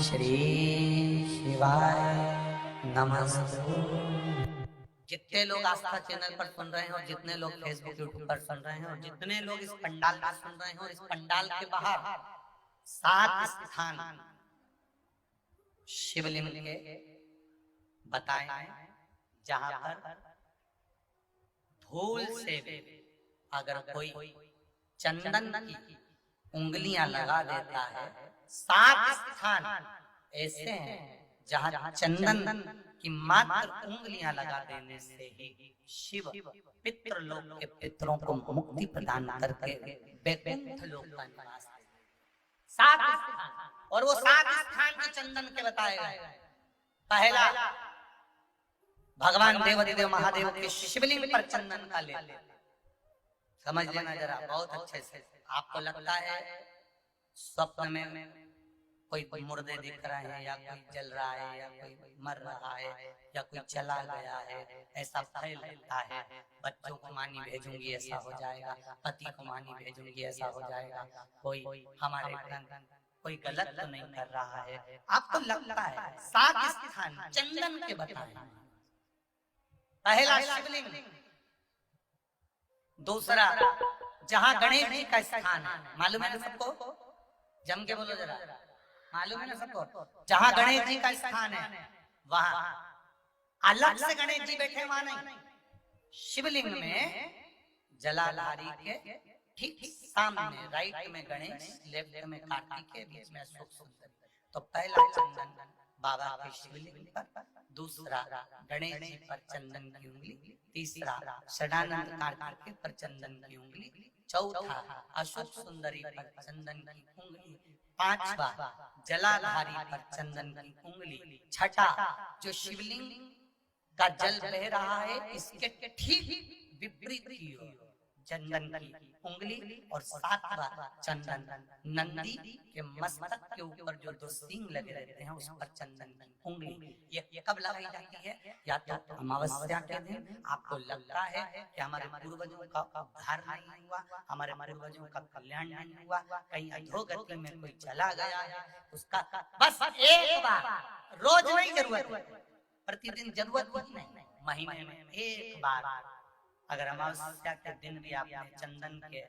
श्री शिवाय नमस्ते। जितने लोग आस्था चैनल पर सुन रहे हैं और जितने लोग फेसबुक यूट्यूब पर सुन रहे हैं और जितने लोग इस पंडाल में सुन रहे हैं और इस पंडाल के बाहर 7 स्थान शिवलिंग के बताए हैं जहां पर भूल से अगर कोई चंदन की उंगलियां लगा देता है, 7 स्थान ऐसे हैं जहां चंदन की मात्र उंगलियां लगा देने से ही शिव पितृलोक के पितरों को मुक्ति प्रदान करके वैकुंठ लोक का निवास देते हैं। 7 स्थान, और वो 7 स्थान के चंदन के बताए गए। पहला, भगवान देवाधिदेव महादेव के शिवलिंग पर चंदन का लेप। समझ लेना जरा बहुत अच्छे से। आपको लगता है स्वप्न में कोई मुर्दे दिख रहे हैं या कोई जल रहा है या कोई मर रहा है या कोई चला गया है, ऐसा भय लगता है। बच्चों को मानी भेजूंगी ऐसा हो जाएगा, पति को मानी भेजूंगी ऐसा हो जाएगा, कोई हमारे कोई गलत तो नहीं कर रहा है। आपको लगता है 7 स्थान चंदन के बताए। पहला शिवलिंग, दूसरा जहां गणेश जी का स्थान है, मालूम है ना सबको? जम के बोलो जरा, मालूम है ना सबको? जहां गणेश जी का स्थान है वहां अलग से गणेश जी बैठे, वहां नहीं। शिवलिंग में जलाधारी के ठीक सामने राइट में गणेश, लेफ्ट में कार्तिकेय, बीच में अशोक सुंदरी। तो पहला चंदन बाबा के शिवलिंग पर, दूसरा गणेश जी पर चंदन की उंगली, तीसरा षडानंद कार्तिकेय पर चंदन की उंगली, चौथा अशोक सुंदरी पर चंदन की उंगली, पांचवा जलाधारी पर चंदन की उंगली, छठा जो शिवलिंग का जल बह रहा है इसके ठीक विपरीत की ओर चंदन की उंगली, और 7वां चंदन नंदी के मस्तक के ऊपर जो 2 सींग लगे रहते हैं उस पर चंदन की उंगली। ये कब लगाई जाती है? या तो अमावस्या के दिन। आपको लगता है कि हमारे पूर्वजों का उद्धार नहीं हुआ, हमारे पूर्वजों का कल्याण नहीं हुआ, कहीं अधोगति में कोई चला गया है, उसका बस एक बार, रोज नहीं जरूरत है, प्रतिदिन जरूरत नहीं, महीने में एक बार अगर अमावस्या के दिन भी आपने चंदन के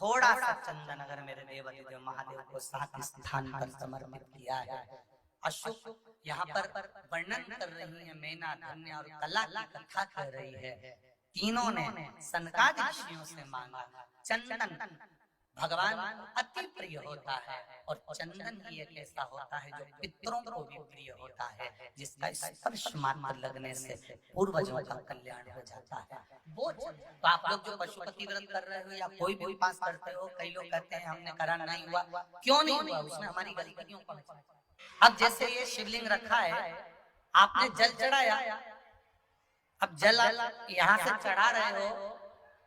थोड़ा सा चंदन अगर मेरे देवाधिदेव महादेव को 7 स्थान पर समर्पित किया है। अशोक यहाँ पर वर्णन कर रही है, मैना, धन्य और कला की कथा कर रही है। तीनों ने सनकादि ऋषियों से मांगा। चंदन भगवान अति प्रिय होता है और चंदन ही एक ऐसा होता है जो पितरों को भी प्रिय होता है, जिसका स्पर्श मात्र लगने से पूर्वजों का कल्याण हो जाता है। वो तो आप लोग जो पशुपति व्रत कर रहे हो या कोई भी उपास करते हो, कई लोग कहते हैं हमने करा नहीं हुआ, क्यों नहीं हुआ? उसमें हमारी गलतियों को। अब जैसे ये शिवलिंग रखा है, आपने जल चढ़ाया, अब जल यहाँ से चढ़ा रहे हो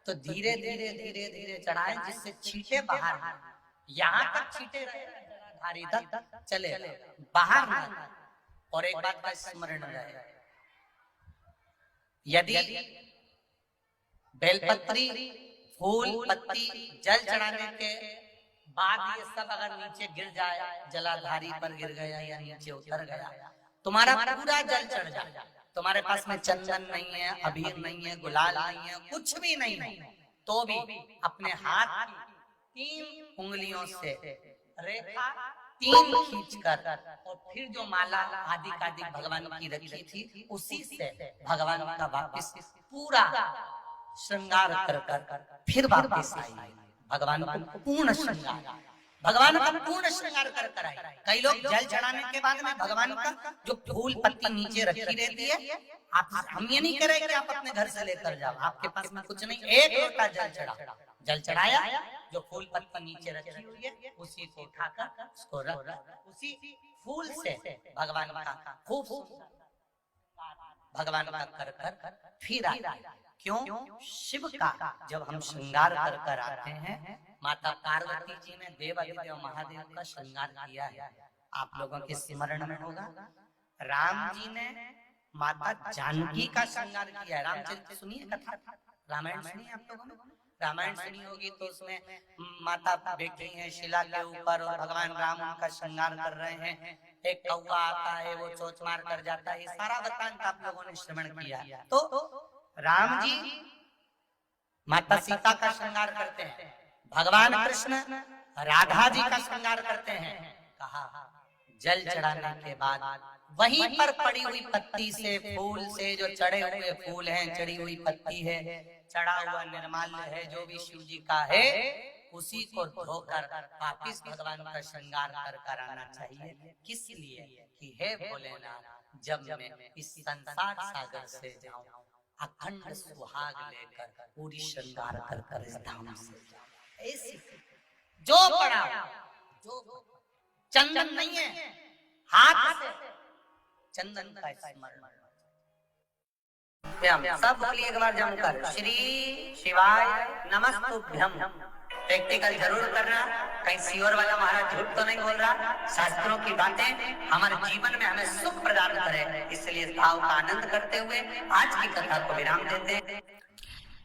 तो धीरे धीरे धीरे धीरे चढ़ाए जिससे छींटे बाहर, यहाँ तक छींटे धारी तक चले, बाहर ना। और एक बात का स्मरण रहे, यदि बेलपत्री, फूल, पत्ती, जल चढ़ाने के बाद ये सब अगर नीचे गिर जाए, जलाधारी पर गिर गया या नीचे उतर गया, तुम्हारा पूरा जल चढ़ जाए, तुम्हारे पास में चंदन नहीं है, अबीर नहीं है, गुलाल नहीं है, कुछ भी नहीं है, तो भी अपने हाथ की 3 उंगलियों से रेखा 3 खींचकर और फिर जो माला आदि कादिक भगवान की रखी थी उसी से भगवान का वापस पूरा श्रृंगार कर फिर वापस आई। भगवान को पूर्ण श्रृंगार, भगवान का पूर्ण श्रृंगार कर आई। कई लोग जल चढ़ाने के बाद में भगवान का जो फूल पत्ती नीचे रखी रहती है, आप हम ये नहीं कह रहे कि आप अपने घर से लेकर जाओ, आपके पास में कुछ नहीं, एक लोटा जल चढ़ा, जल चढ़ाया, जो फूल पत्ती नीचे रखी हुई है उसी को उठाकर उसको रख, उसी फूल से भगवान का खूब भगवान का कर फिर आया। क्यों? शिव का जब हम श्रृंगार कर आते हैं, माता पार्वती जी ने देवाधिदेव महादेव का श्रृंगार किया है, आप लोगों के स्मरण में होगा। राम जी ने माता जानकी का श्रृंगार किया है। रामचरित्र सुनिए कथा, रामायण सुनिए आप लोगों ने। रामायण सुनी होगी तो उसमें माता बैठी हैं शिला के ऊपर और भगवान राम उनका श्रृंगार कर रहे हैं, एक कौवा आता है वो चोंच मार कर जाता है, ये सारा वृत्तांत आप लोगों ने श्रवण किया। तो राम जी माता सीता का श्रृंगार करते हैं, भगवान कृष्ण राधा जी का श्रृंगार करते हैं। कहा जल चढ़ाने के बाद वहीं पर पड़ी हुई पत्ती से, फूल से, जो चढ़े हुए फूल हैं, चढ़ी हुई पत्ती है, चढ़ा हुआ निर्माल्य है, जो भी शिव जी का है, उसी को धोकर वापिस भगवान का श्रृंगार कर कर आना चाहिए। किस लिए? कि हे भोलेनाथ, जब मैं इस संसार सागर से जाऊं, अखंड सुहाग लेकर पूरी श्रृंगार कर कर इस धाम से जाऊं। ऐसी जो पड़ा जो चंदन नहीं है, हाथ से चंदन का स्मरण सब लिए एक बार जमकर श्री शिवाय नमस्तुभ्यम प्रैक्टिकल जरूर करना। कहीं सीवर वाला महाराज झूठ तो नहीं बोल रहा। शास्त्रों की बातें हमारे जीवन में हमें सुख प्रदान करे, इसलिए इस भाव का आनंद करते हुए आज की कथा को विराम देते हैं।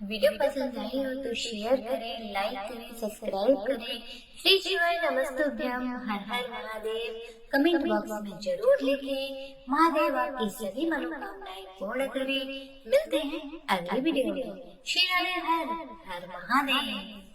वीडियो पसंद आई हो तो शेयर करें, लाइक करें, सब्सक्राइब करें। श्री शिवाय नमस्तुभ्यम, हर हर महादेव कमेंट बॉक्स में जरूर लिखें। महादेव आपकी सभी मनोकामनाएं पूर्ण करें। मिलते हैं अगले वीडियो में। श्री हर हर महादेव।